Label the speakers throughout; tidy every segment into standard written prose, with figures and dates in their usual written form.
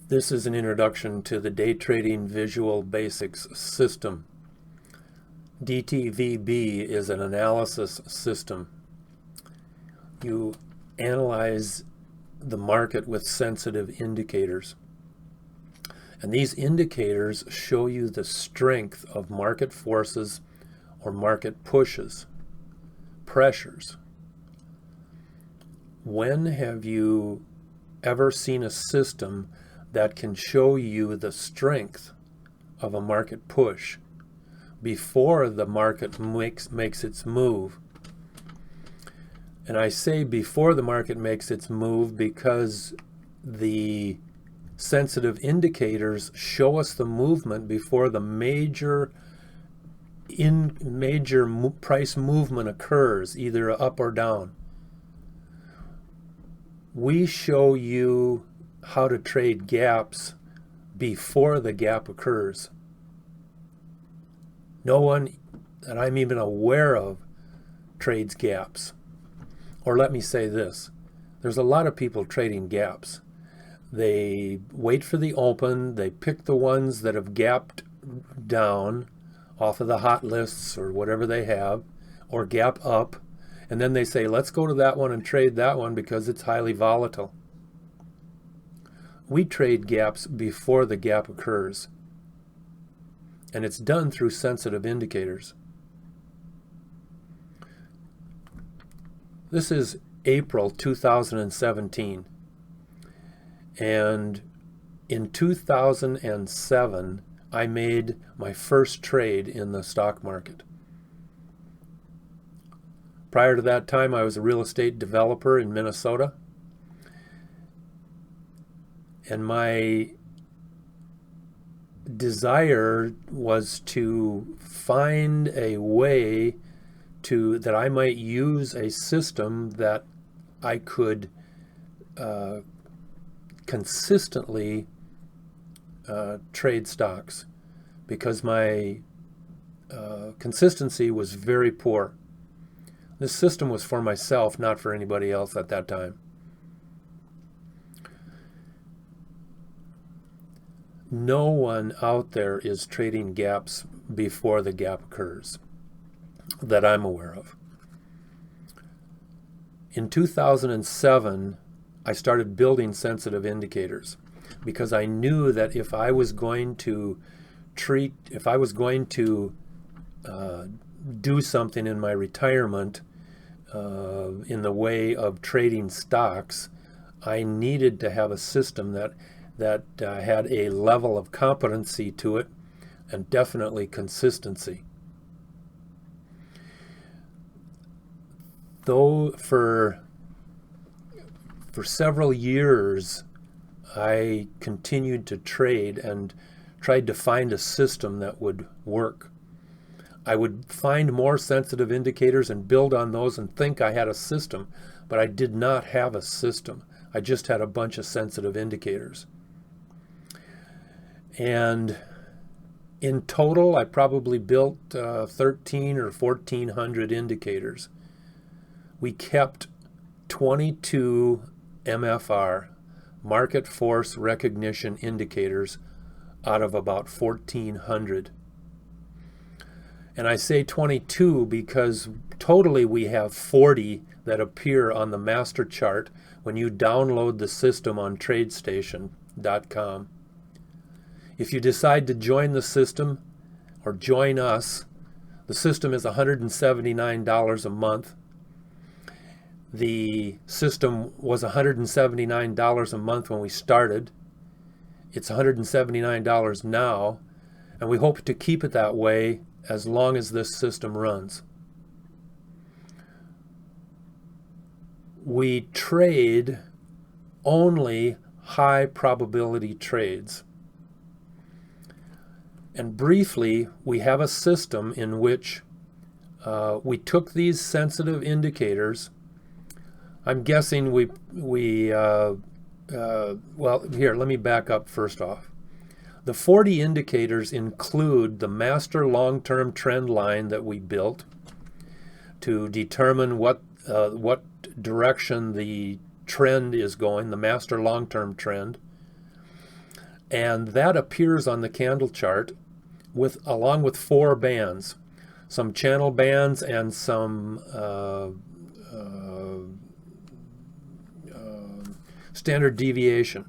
Speaker 1: This is an introduction to the Day Trading Visual Basics system. DTVB is an analysis system. You analyze the market with sensitive indicators. And these indicators show you the strength of market forces or market pushes, pressures. When have you ever seen a system that can show you the strength of a market push before the market makes its move? And I say before the market makes its move because the sensitive indicators show us the movement before the major price movement occurs, either up or down. We show you how to trade gaps before the gap occurs. No one that I'm even aware of trades gaps. Or let me say this, there's a lot of people trading gaps. They wait for the open, they pick the ones that have gapped down off of the hot lists or whatever they have, or gap up, and then they say, let's go to that one and trade that one because it's highly volatile. We trade gaps before the gap occurs, and it's done through sensitive indicators. This is April 2017, and in 2007 I made my first trade in the stock market. Prior to that time, I was a real estate developer in Minnesota, and my desire was to find a way that I might use a system that I could consistently trade stocks, because my consistency was very poor. This system was for myself, not for anybody else at that time. No one out there is trading gaps before the gap occurs that I'm aware of. In 2007, I started building sensitive indicators because I knew that if I was going to do something in my retirement in the way of trading stocks, I needed to have a system that had a level of competency to it and definitely consistency. Though for several years I continued to trade and tried to find a system that would work. I would find more sensitive indicators and build on those and think I had a system, but I did not have a system. I just had a bunch of sensitive indicators. And in total, I probably built 13 or 1400 indicators. We kept 22 MFR, market force recognition indicators, out of about 1400. And I say 22 because totally we have 40 that appear on the master chart when you download the system on TradeStation.com. If you decide to join the system or join us, the system is $179 a month. The system was $179 a month when we started. It's $179 now, and we hope to keep it that way as long as this system runs. We trade only high probability trades. And briefly, we have a system in which we took these sensitive indicators. I'm guessing well, here, let me back up first off. The 40 indicators include the master long-term trend line that we built to determine what direction the trend is going, the master long-term trend. And that appears on the candle chart along with 4 bands, some channel bands and some standard deviation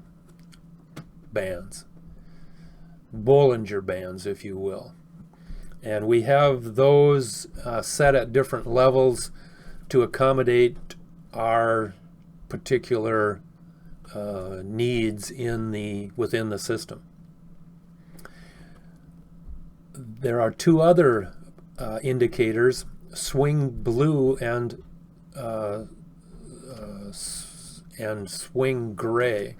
Speaker 1: bands, Bollinger bands, if you will. And we have those set at different levels to accommodate our particular needs within the system. There are 2 other indicators, swing blue and swing gray.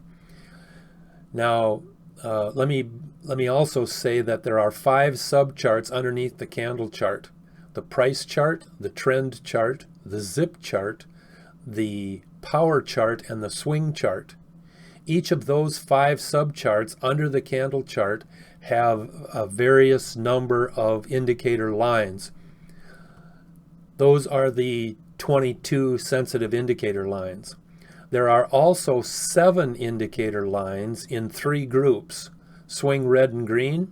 Speaker 1: Now, let me also say that there are 5 subcharts underneath the candle chart: the price chart, the trend chart, the zip chart, the power chart, and the swing chart. Each of those 5 subcharts under the candle chart have a various number of indicator lines. Those are the 22 sensitive indicator lines. There are also 7 indicator lines in 3 groups: swing red and green,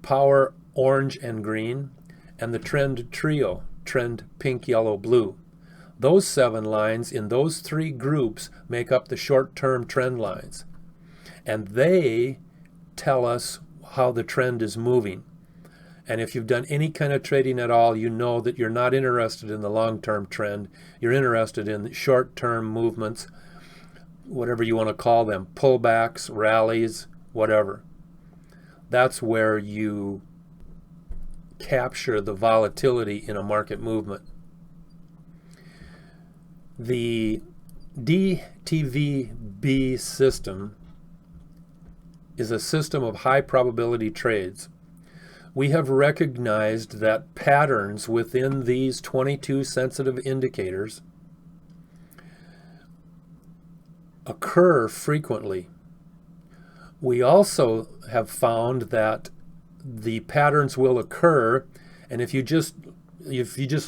Speaker 1: power orange and green, and the trend trio, trend pink, yellow, blue. Those 7 lines in those 3 groups make up the short-term trend lines, and they tell us how the trend is moving. And if you've done any kind of trading at all, you know that you're not interested in the long-term trend. You're interested in short-term movements, whatever you want to call them, pullbacks, rallies, whatever. That's where you capture the volatility in a market movement. The DTVB system is a system of high probability trades. We have recognized that patterns within these 22 sensitive indicators occur frequently. We also have found that the patterns will occur, and if you just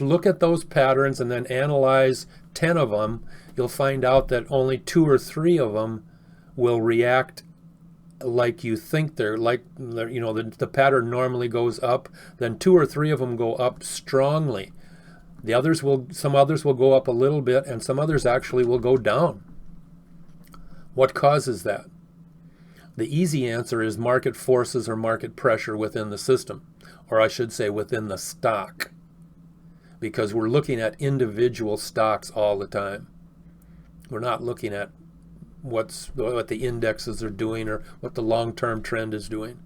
Speaker 1: look at those patterns and then analyze 10 of them, you'll find out that only 2 or 3 of them will react like you think the pattern normally goes up. Then 2 or 3 of them go up strongly. Some others will go up a little bit, and some others actually will go down. What causes that? The easy answer is market forces or market pressure within the system, or I should say within the stock, because we're looking at individual stocks all the time. We're not looking at what the indexes are doing or what the long-term trend is doing.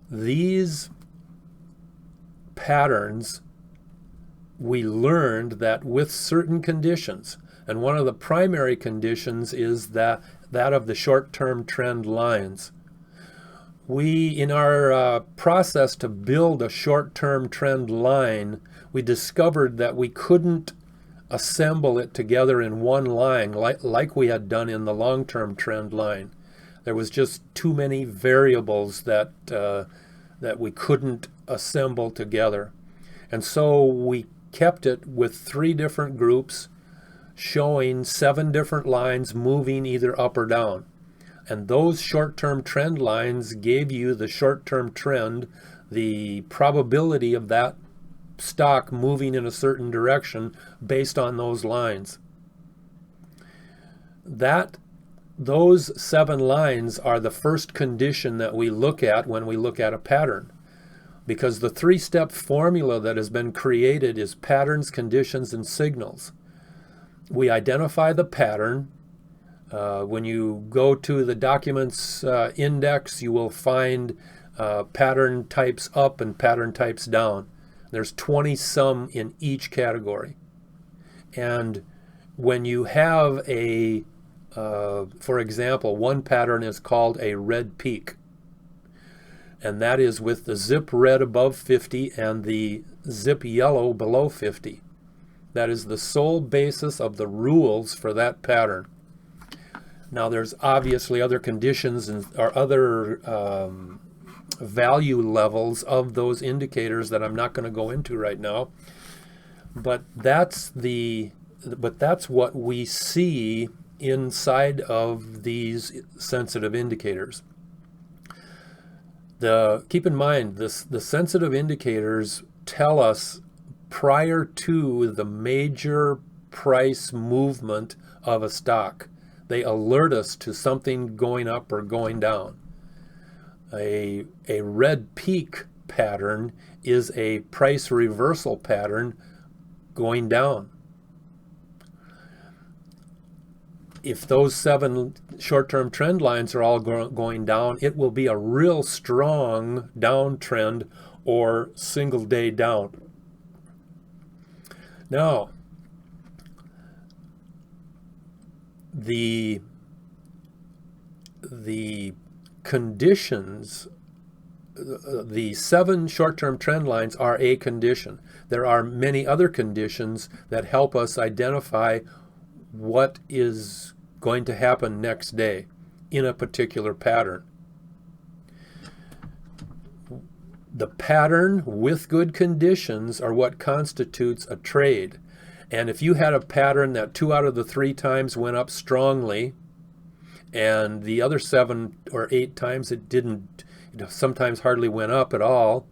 Speaker 1: These patterns, we learned that with certain conditions, and one of the primary conditions is that of the short-term trend lines. In our process to build a short-term trend line, we discovered that we couldn't assemble it together in one line like we had done in the long-term trend line. There was just too many variables that we couldn't assemble together. And so we kept it with 3 different groups showing 7 different lines moving either up or down. And those short-term trend lines gave you the short-term trend, the probability of that stock moving in a certain direction based on those lines. Those 7 lines are the first condition that we look at when we look at a pattern, because the 3-step formula that has been created is patterns, conditions, and signals. We identify the pattern. When you go to the documents index, you will find pattern types up and pattern types down. There's 20 some in each category. And when you have for example, one pattern is called a red peak. And that is with the zip red above 50 and the zip yellow below 50. That is the sole basis of the rules for that pattern. Now there's obviously other conditions or other value levels of those indicators that I'm not going to go into right now, but that's what we see inside of these sensitive indicators. Keep in mind, the sensitive indicators tell us prior to the major price movement of a stock. They alert us to something going up or going down. A red peak pattern is a price reversal pattern going down. If those 7 short-term trend lines are all going down, it will be a real strong downtrend or single day down. Now, the conditions, the 7 short-term trend lines are a condition. There are many other conditions that help us identify what is going to happen next day in a particular pattern. The pattern with good conditions are what constitutes a trade. And if you had a pattern that 2 out of the 3 times went up strongly, and the other 7 or 8 times it didn't, sometimes hardly went up at all,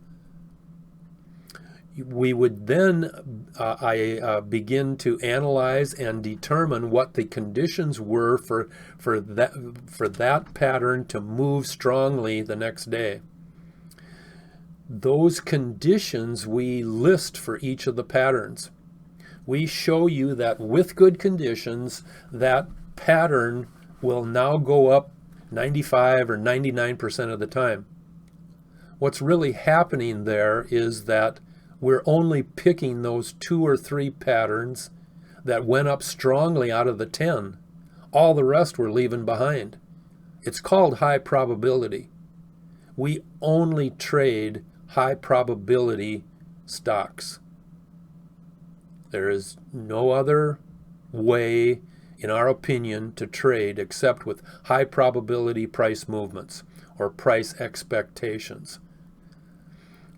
Speaker 1: we would then begin to analyze and determine what the conditions were for that pattern to move strongly the next day. Those conditions we list for each of the patterns. We show you that with good conditions, that pattern will now go up 95 or 99% of the time. What's really happening there is that we're only picking those 2 or 3 patterns that went up strongly out of the 10. All the rest we're leaving behind. It's called high probability. We only trade high probability stocks. There is no other way, in our opinion, to trade except with high probability price movements or price expectations.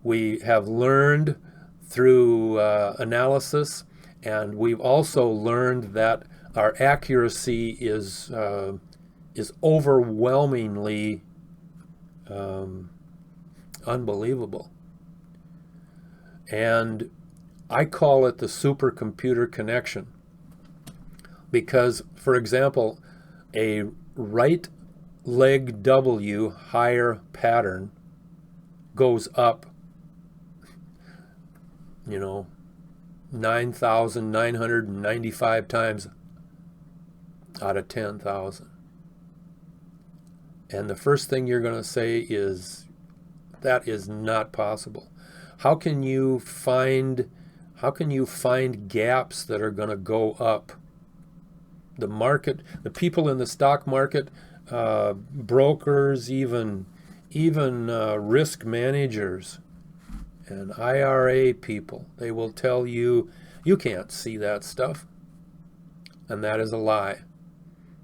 Speaker 1: We have learned through analysis, and we've also learned that our accuracy is overwhelmingly unbelievable. And I call it the supercomputer connection because, for example, a right leg W higher pattern goes up 9,995 times out of 10,000. And the first thing you're going to say is, that is not possible. How can you find gaps that are going to go up? The market, the people in the stock market, brokers, even risk managers and IRA people, they will tell you, you can't see that stuff. And that is a lie.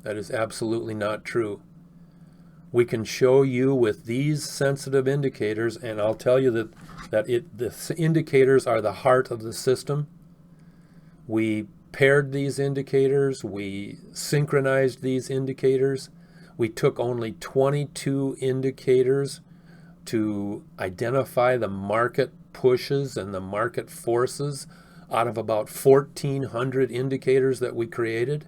Speaker 1: That is absolutely not true. We can show you with these sensitive indicators, and I'll tell you that the indicators are the heart of the system. We paired these indicators, we synchronized these indicators. We took only 22 indicators to identify the market pushes and the market forces out of about 1,400 indicators that we created.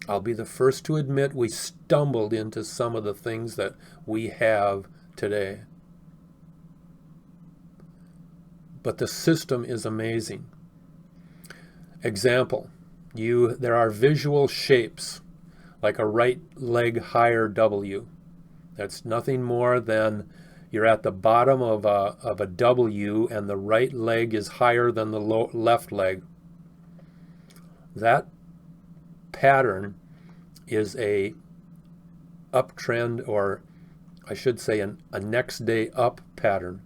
Speaker 1: I'll be the first to admit we stumbled into some of the things that we have today. But the system is amazing. Example, there are visual shapes like a right leg higher W. That's nothing more than you're at the bottom of a W and the right leg is higher than the left leg. That pattern is a uptrend, or I should say a next day up pattern.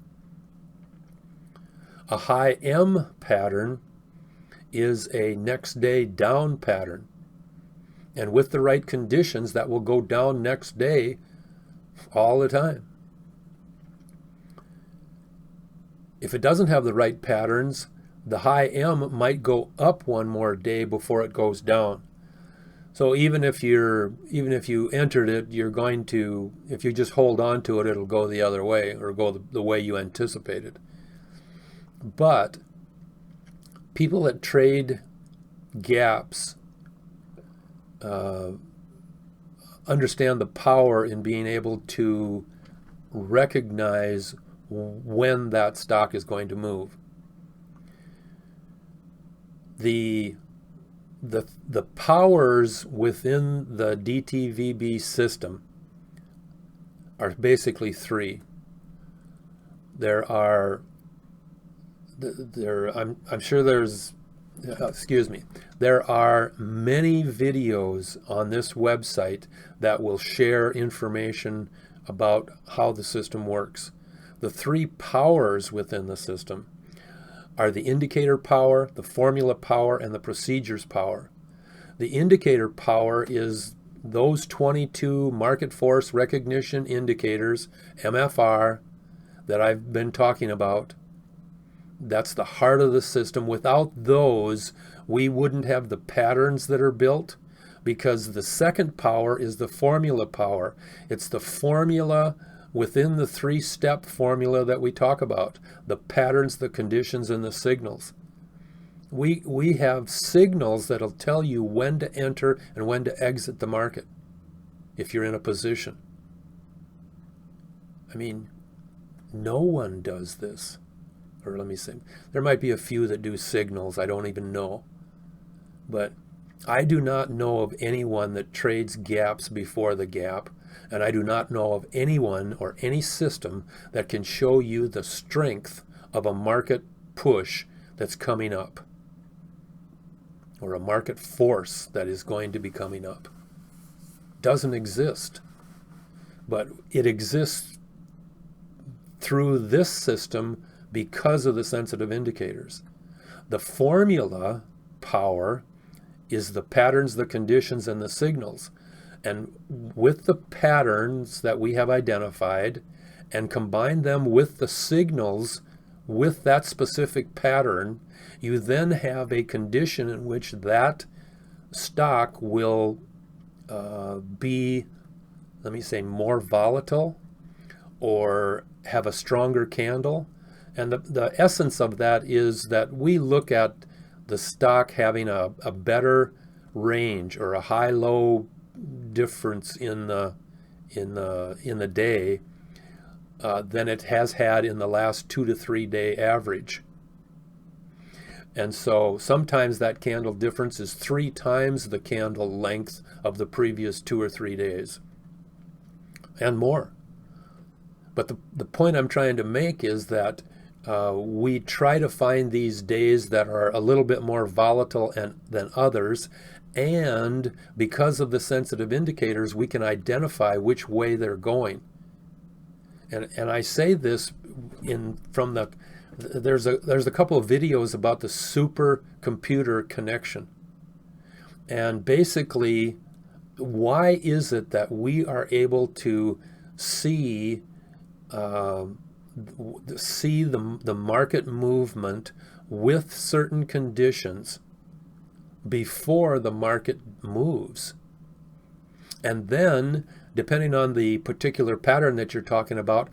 Speaker 1: A high M pattern is a next day down pattern. And with the right conditions, that will go down next day all the time. If it doesn't have the right patterns, the high M might go up one more day before it goes down. So even if you entered it, you're going to, if you just hold on to it, it'll go the other way, or go the way you anticipated. But people that trade gaps understand the power in being able to recognize when that stock is going to move. The powers within the DTVB system are basically three. I'm sure there's, excuse me, there are many videos on this website that will share information about how the system works. The three powers within the system are the indicator power, the formula power, and the procedures power. The indicator power is those 22 market force recognition indicators, MFR, that I've been talking about. That's the heart of the system. Without those, we wouldn't have the patterns that are built, because the second power is the formula power. It's the formula within the three-step formula that we talk about, the patterns, the conditions, and the signals. We have signals that'll tell you when to enter and when to exit the market if you're in a position. I mean, no one does this. Or let me say, there might be a few that do signals, I don't even know. But I do not know of anyone that trades gaps before the gap, and I do not know of anyone or any system that can show you the strength of a market push that's coming up, or a market force that is going to be coming up. Doesn't exist. But it exists through this system because of the sensitive indicators. The formula power is the patterns, the conditions, and the signals. And with the patterns that we have identified and combine them with the signals with that specific pattern, you then have a condition in which that stock will be, let me say, more volatile or have a stronger candle. And the essence of that is that we look at the stock having a better range or a high-low difference in the day than it has had in the last 2 to 3 day average. And so sometimes that candle difference is 3 times the candle length of the previous 2 or 3 days and more. But the point I'm trying to make is that we try to find these days that are a little bit more volatile than others, and because of the sensitive indicators, we can identify which way they're going. And I say this there's a couple of videos about the supercomputer connection. And basically, why is it that we are able to see the market movement with certain conditions before the market moves? And then, depending on the particular pattern that you're talking about,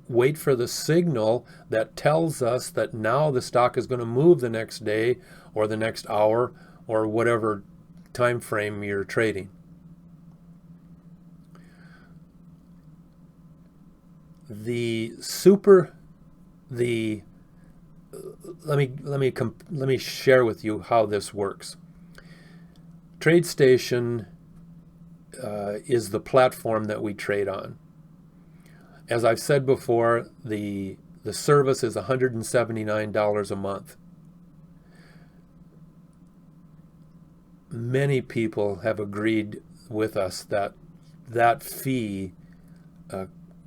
Speaker 1: wait for the signal that tells us that now the stock is going to move the next day or the next hour or whatever time frame you're trading. Let me share with you how this works. TradeStation is the platform that we trade on. As I've said before, the service is $179 a month. Many people have agreed with us that that fee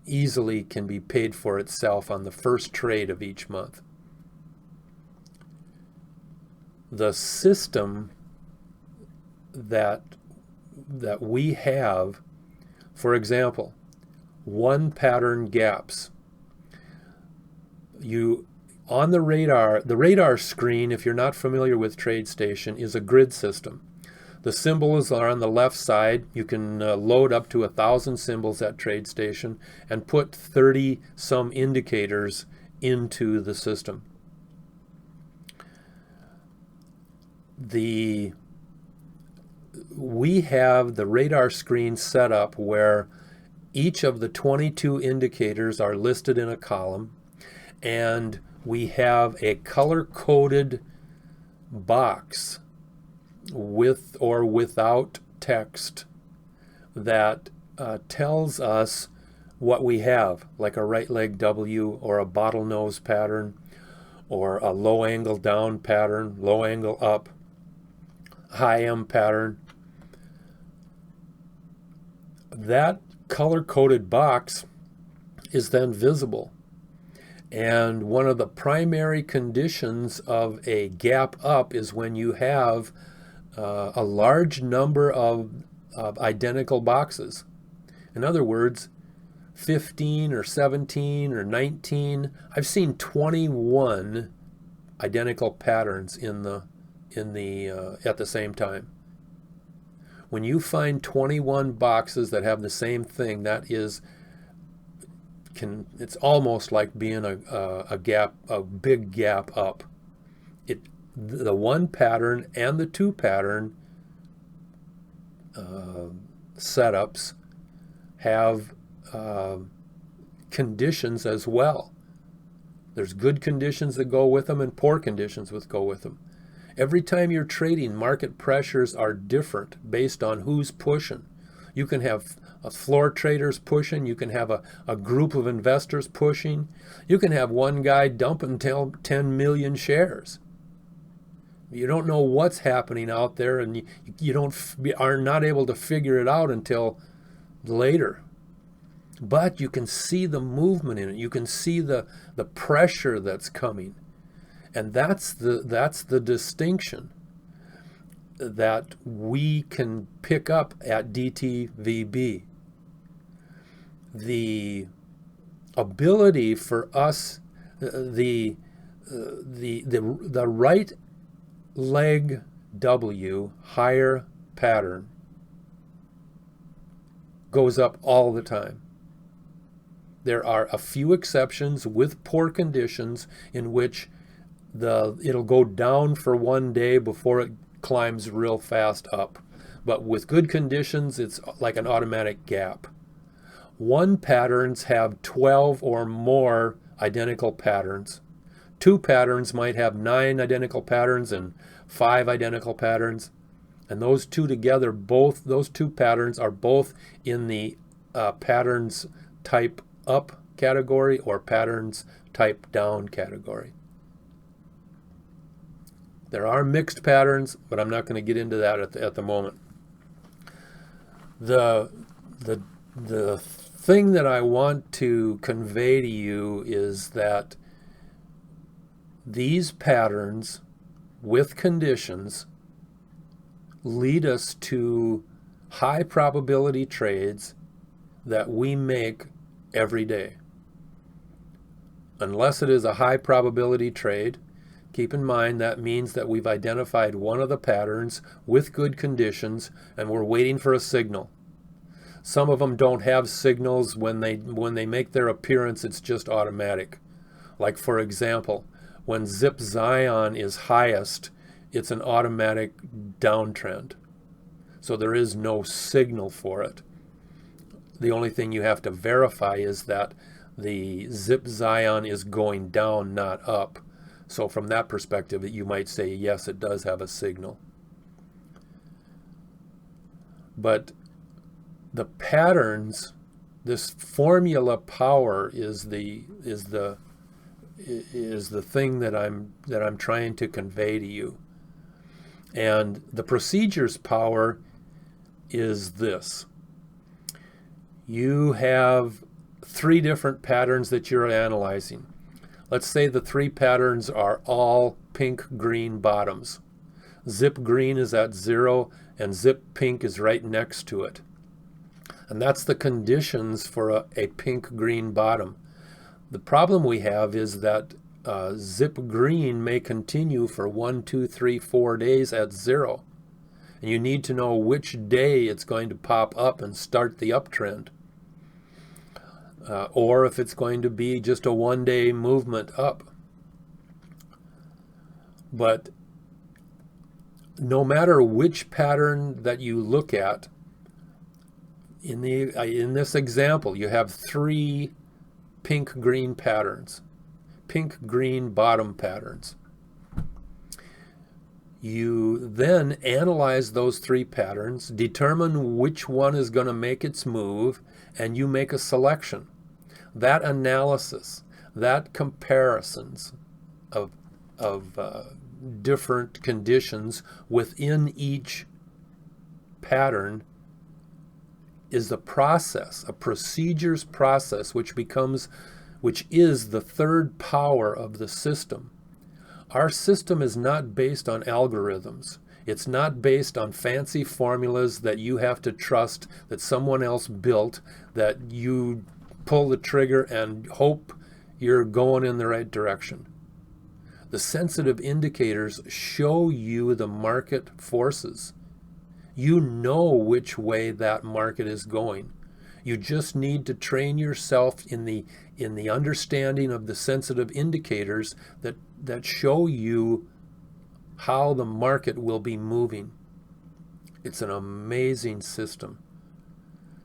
Speaker 1: easily can be paid for itself on the first trade of each month. The system that we have, for example, one pattern gaps. On the radar screen, if you're not familiar with TradeStation, is a grid system. The symbols are on the left side. You can load up to 1,000 symbols at TradeStation and put 30 some indicators into the system. We have the radar screen set up where each of the 22 indicators are listed in a column, and we have a color-coded box with or without text that tells us what we have, like a right leg W or a bottlenose pattern or a low angle down pattern, low angle up, high M pattern. That color-coded box is then visible. And one of the primary conditions of a gap up is when you have a large number of identical boxes. In other words, 15 or 17 or 19. I've seen 21 identical patterns at the same time. When you find 21 boxes that have the same thing, it's almost like being a big gap up. The one pattern and the two pattern setups have conditions as well. There's good conditions that go with them and poor conditions that go with them. Every time you're trading, market pressures are different based on who's pushing. You can have floor traders pushing. You can have a group of investors pushing. You can have one guy dumping 10 million shares. You don't know what's happening out there, and you are not able to figure it out until later. But you can see the movement in it. You can see the pressure that's coming. And that's the distinction that we can pick up at DTVB. The ability for us, the right leg W higher pattern goes up all the time. There are a few exceptions with poor conditions in which it'll go down for one day before it climbs real fast up. But with good conditions, it's like an automatic gap. One patterns have 12 or more identical patterns. Two patterns might have 9 identical patterns and 5 identical patterns. And those two together, those two patterns are both in the patterns type up category or patterns type down category. There are mixed patterns, but I'm not going to get into that at the moment. The thing that I want to convey to you is that these patterns with conditions lead us to high probability trades that we make every day. Unless it is a high probability trade, keep in mind that means that we've identified one of the patterns with good conditions and we're waiting for a signal. Some of them don't have signals. When they make their appearance, it's just automatic. Like, for example, when ZIP Zion is highest, it's an automatic downtrend. So there is no signal for it. The only thing you have to verify is that the ZIP Zion is going down, not up. So from that perspective, you might say, yes, it does have a signal. But the patterns, this formula power is the thing that I'm trying to convey to you. And the procedures power is this. You have 3 different patterns that you're analyzing. Let's say the 3 patterns are all pink green bottoms. Zip green is at 0 and zip pink is right next to it. And that's the conditions for a pink green bottom. The problem we have is that zip green may continue for 1, 2, 3, 4 days at 0. And you need to know which day it's going to pop up and start the uptrend. Or if it's going to be just a one-day movement up. But no matter which pattern that you look at, in this example, you have 3 pink-green patterns, pink-green bottom patterns. You then analyze those 3 patterns, determine which one is going to make its move, and you make a selection. That analysis, that comparisons of different conditions within each pattern is a process, a procedures process, which is the third power of the system. Our system is not based on algorithms. It's not based on fancy formulas that you have to trust that someone else built, that you pull the trigger and hope you're going in the right direction. The sensitive indicators show you the market forces. You know which way that market is going. You just need to train yourself in the understanding of the sensitive indicators that show you how the market will be moving. It's an amazing system.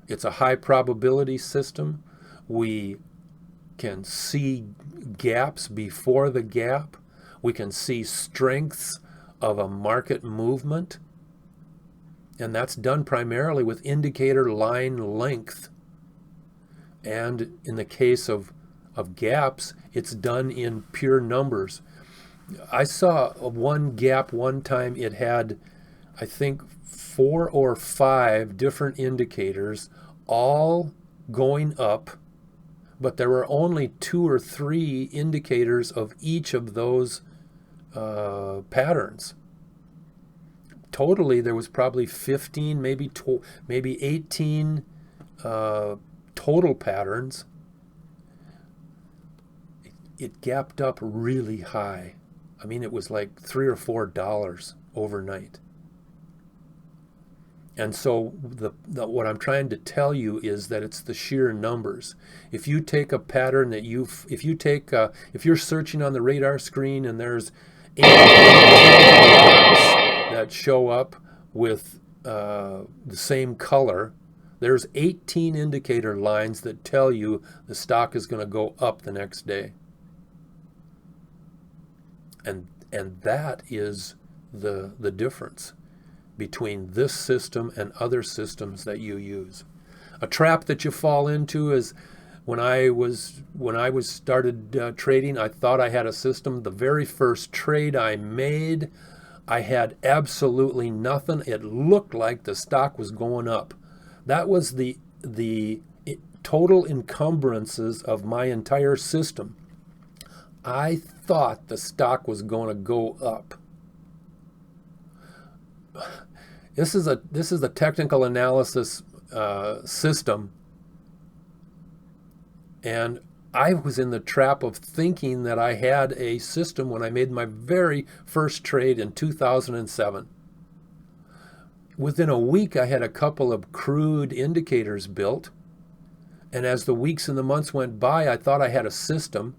Speaker 1: It's a high probability system. We can see gaps before the gap. We can see strengths of a market movement. And that's done primarily with indicator line length. And in the case of gaps, it's done in pure numbers. I saw one gap one time. It had, I think, 4 or 5 different indicators, all going up, but there were only 2 or 3 indicators of each of those patterns. Totally, there was probably 15, maybe 18 total patterns. It gapped up really high. I mean, it was like $3 or $4 overnight. And so what I'm trying to tell you is that it's the sheer numbers. If you take a pattern that if you're searching on the radar screen and there's 8 that show up with the same color, there's 18 indicator lines that tell you the stock is going to go up the next day. And that is the difference between this system and other systems that you use. A trap that you fall into is when I started trading, I thought I had a system. The very first trade I made, I had absolutely nothing. It looked like the stock was going up. That was the total encumbrances of my entire system. I thought the stock was going to go up. This is a technical analysis system, and I was in the trap of thinking that I had a system when I made my very first trade in 2007. Within a week, I had a couple of crude indicators built, and as the weeks and the months went by, I thought I had a system.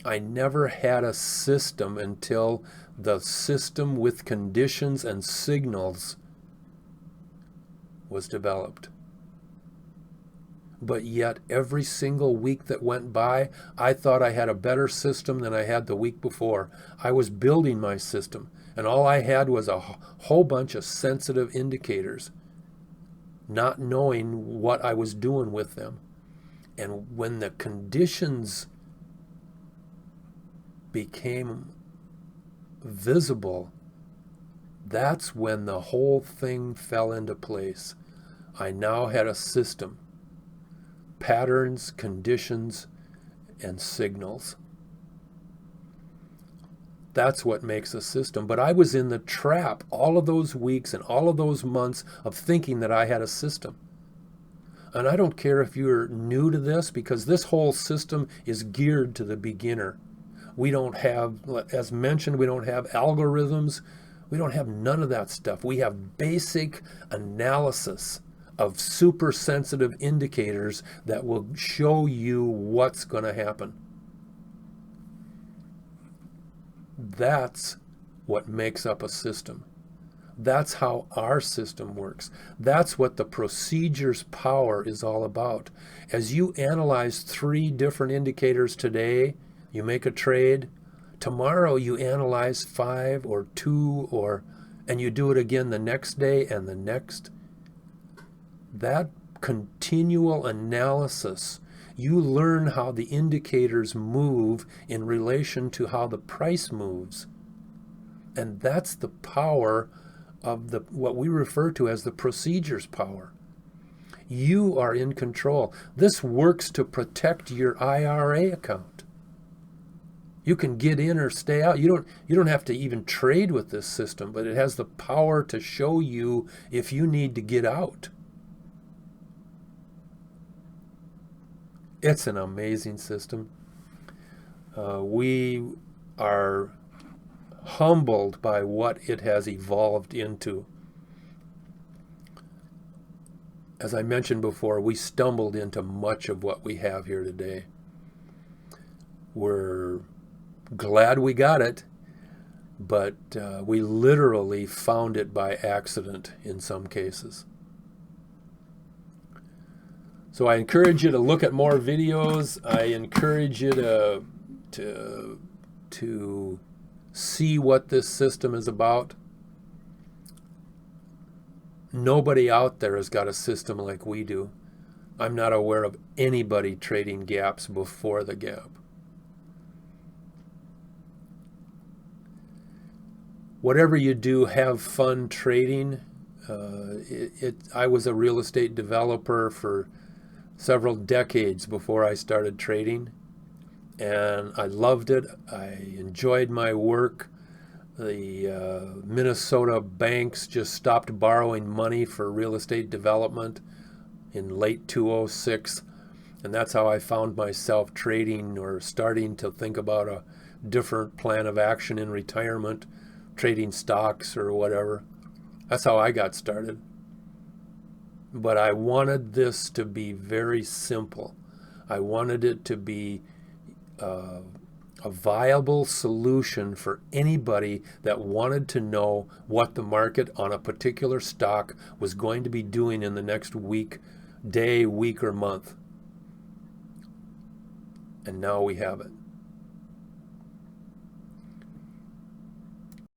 Speaker 1: I never had a system until the system with conditions and signals was developed. But yet every single week that went by, I thought I had a better system than I had the week before. I was building my system, and all I had was a whole bunch of sensitive indicators, not knowing what I was doing with them. And when the conditions became visible, that's when the whole thing fell into place. I now had a system, patterns, conditions, and signals. That's what makes a system. But I was in the trap all of those weeks and all of those months of thinking that I had a system. And I don't care if you're new to this, because this whole system is geared to the beginner. We don't have, as mentioned, we don't have algorithms. We don't have none of that stuff. We have basic analysis of super sensitive indicators that will show you what's going to happen. That's what makes up a system. That's how our system works. That's what the procedures power is all about. As you analyze 3 different indicators today, you make a trade. Tomorrow you analyze 5 or 2, and you do it again the next day and the next. That continual analysis, you learn how the indicators move in relation to how the price moves. And that's the power of what we refer to as the procedures power. You are in control. This works to protect your IRA account. You can get in or stay out. You don't have to even trade with this system, but it has the power to show you if you need to get out. It's an amazing system. We are humbled by what it has evolved into. As I mentioned before, we stumbled into much of what we have here today. We're glad we got it, but we literally found it by accident in some cases. So I encourage you to look at more videos. I encourage you to see what this system is about. Nobody out there has got a system like we do. I'm not aware of anybody trading gaps before the gap. Whatever you do, have fun trading. I was a real estate developer for several decades before I started trading, and I loved it. I enjoyed my work. The Minnesota banks just stopped borrowing money for real estate development in late 2006, and that's how I found myself trading or starting to think about a different plan of action in retirement, trading stocks or whatever. That's how I got started. But I wanted this to be very simple. I wanted it to be a viable solution for anybody that wanted to know what the market on a particular stock was going to be doing in the next week, day, week, or month. And now we have it.